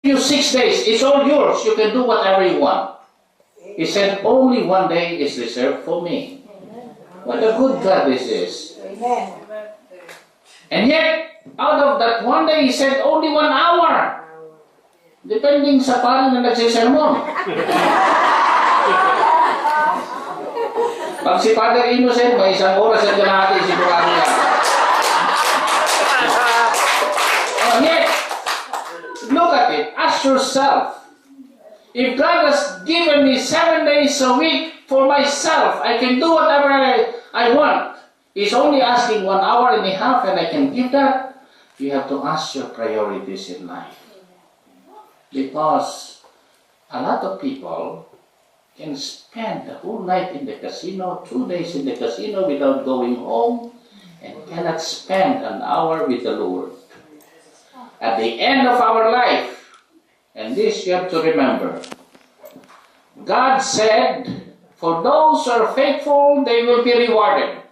you 6 days. It's all yours. You can do whatever you want. He said, only 1 day is reserved for me. What a good God this is. Amen. And yet, out of that 1 day, he said, only 1 hour. Depending sa paano na nagsisermon. Pag si Father Innocent, may 1 oras at kalahati sigurado yan. And yet, look at it. Ask yourself. If God has given me 7 days a week for myself, I can do whatever I want. He's only asking 1 hour and a half and I can give that. You have to ask your priorities in life. Because a lot of people can spend the whole night in the casino, 2 days in the casino without going home, and cannot spend an hour with the Lord. At the end of our life, and this you have to remember, God said, for those who are faithful, they will be rewarded.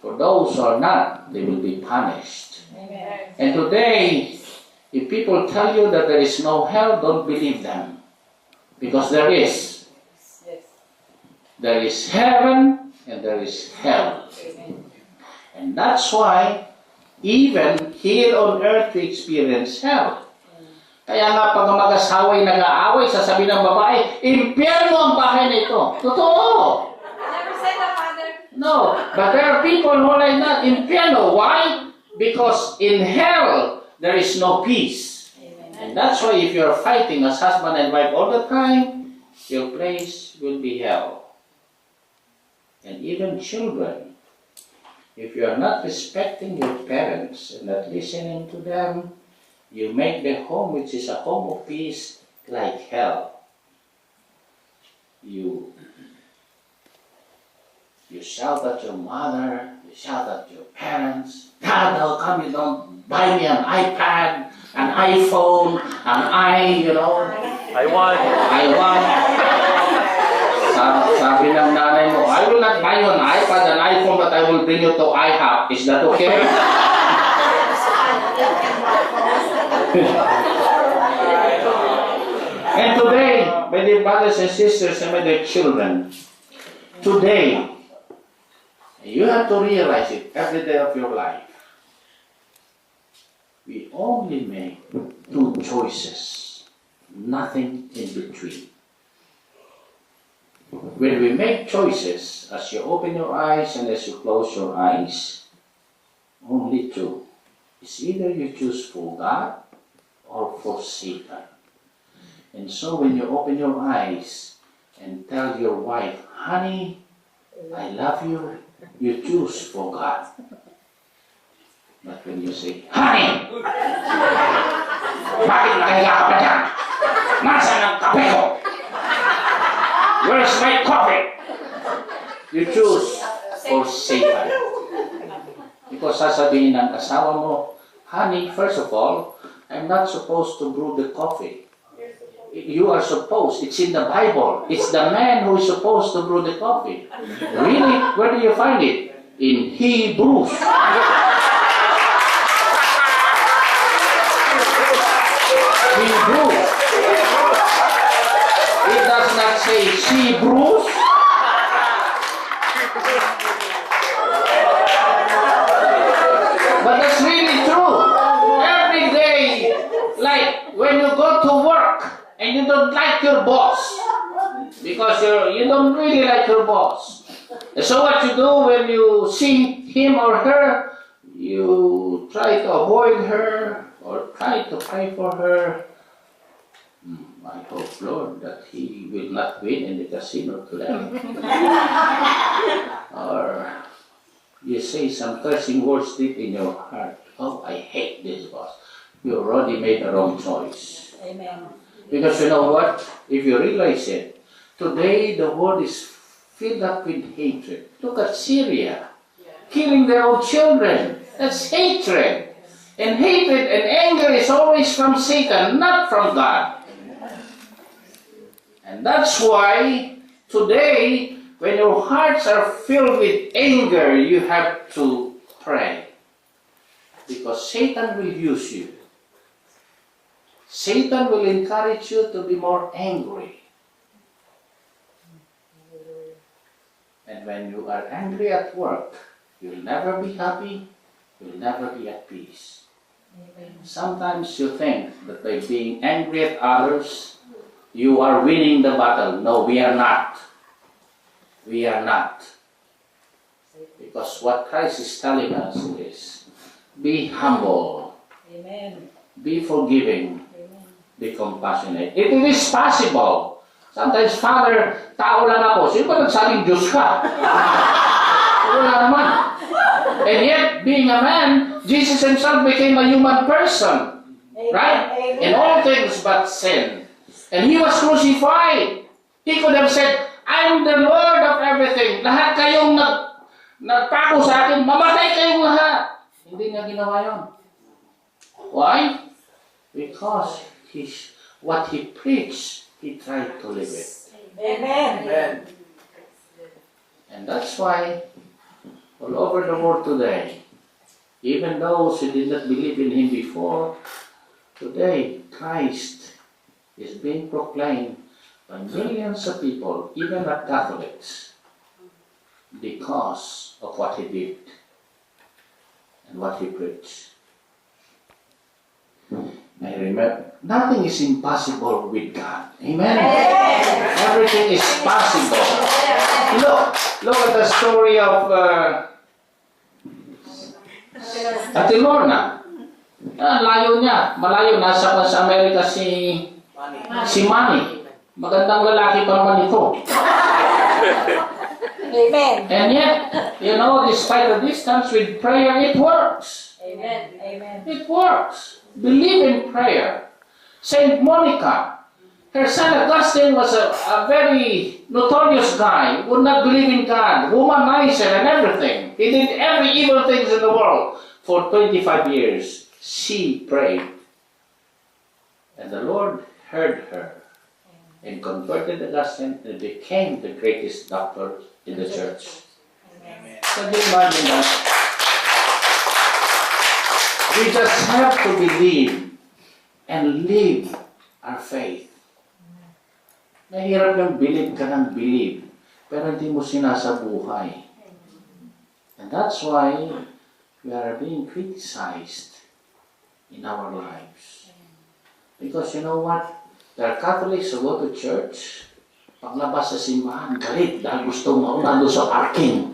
For those who are not, they will be punished. And today, if people tell you that there is no hell, don't believe them. Because there is. There is heaven and there is hell. And that's why, even here on earth, we experience hell. Kaya nga pag ang mag-asawa'y nag-aaway, sasabihin ng babae, impyerno ang bahay na ito. Totoo. Never said that, Father. No, but there are people who are like that. Impyerno. Why? Because in hell, there is no peace. And that's why if you're fighting as husband and wife all the time, your place will be hell. And even children, if you are not respecting your parents and not listening to them, you make the home, which is a home of peace, like hell. You shout at your mother, you shout at your parents, God, how come you don't buy me an iPad, an iPhone, I want. Sabi ng nanay mo, I will not buy you an iPad, an iPhone, but I will bring you to IHOP. Is that okay? And today, my dear brothers and sisters and my dear children, today, you have to realize it every day of your life. We only make 2 choices, nothing in between. When we make choices, as you open your eyes and as you close your eyes, only 2. It's either you choose for God or for Satan. And so when you open your eyes and tell your wife, honey, I love you, you choose for God. But when you say, honey, bakit nakahiga ka pa dyan? Nasaan ang kape ko? Where's my coffee? You choose for Satan. Because sasabihin ng asawa mo, honey, first of all, I'm not supposed to brew the coffee. You are supposed, it's in the Bible. It's the man who is supposed to brew the coffee. Really? Where do you find it? In Hebrews. Hebrews. It does not say Hebrews. But that's really true. Every day, like when you go to work and you don't like your boss, because you don't really like your boss. And so what you do when you see him or her, you try to avoid her or try to pray for her. I hope, Lord, that he will not win in the casino today. Or you say some cursing words deep in your heart. Oh, I hate this boss. You already made the wrong choice. Amen. Because you know what? If you realize it, today the world is filled up with hatred. Look at Syria, killing their own children. That's hatred. And hatred and anger is always from Satan, not from God. And that's why today, when your hearts are filled with anger, you have to pray. Because Satan will use you. Satan will encourage you to be more angry. And when you are angry at work, you'll never be happy, you'll never be at peace. Sometimes you think that by being angry at others, you are winning the battle. No, we are not. We are not. Because what Christ is telling us is, be humble, Amen. be forgiving, be compassionate. It is possible. Sometimes, Father, tao lang ako. Sino ba nagsabing Diyos ka? Wala naman. And yet, being a man, Jesus himself became a human person. Right? In all things but sin. And he was crucified. He could have said, I'm the Lord of everything. Lahat kayong nagpako sa akin, mamatay kayong lahat. Hindi niya ginawa yun. Why? Because what he preached, he tried to live it. Amen. And that's why, all over the world today, even those who did not believe in him before, today, Christ is being proclaimed by millions of people, even not Catholics, because of what he did and what he preached. I remember, nothing is impossible with God. Amen? Everything is possible. Look at the story of Ate Lorna. Layo niya. Malayo. Nasa pa sa Amerika si Manny. Magandang lalaki pa naman ito. Amen. And yet, despite the distance, with prayer, it works. Amen. Amen. It works. Believe in prayer. Saint Monica, her son Augustine was a very notorious guy, would not believe in God, womanizer and everything. He did every evil things in the world. For 25 years, she prayed. And the Lord heard her and converted Augustine and became the greatest doctor in the church. Can you imagine that? We just have to believe and live our faith. Mahirap yung believe ka ng believe, pero hindi mo sinasabuhay. And that's why we are being criticized in our lives. Because you know what? There are Catholics who go to church, paglabas sa simbahan, galit dahil gusto mo nandun sa parking.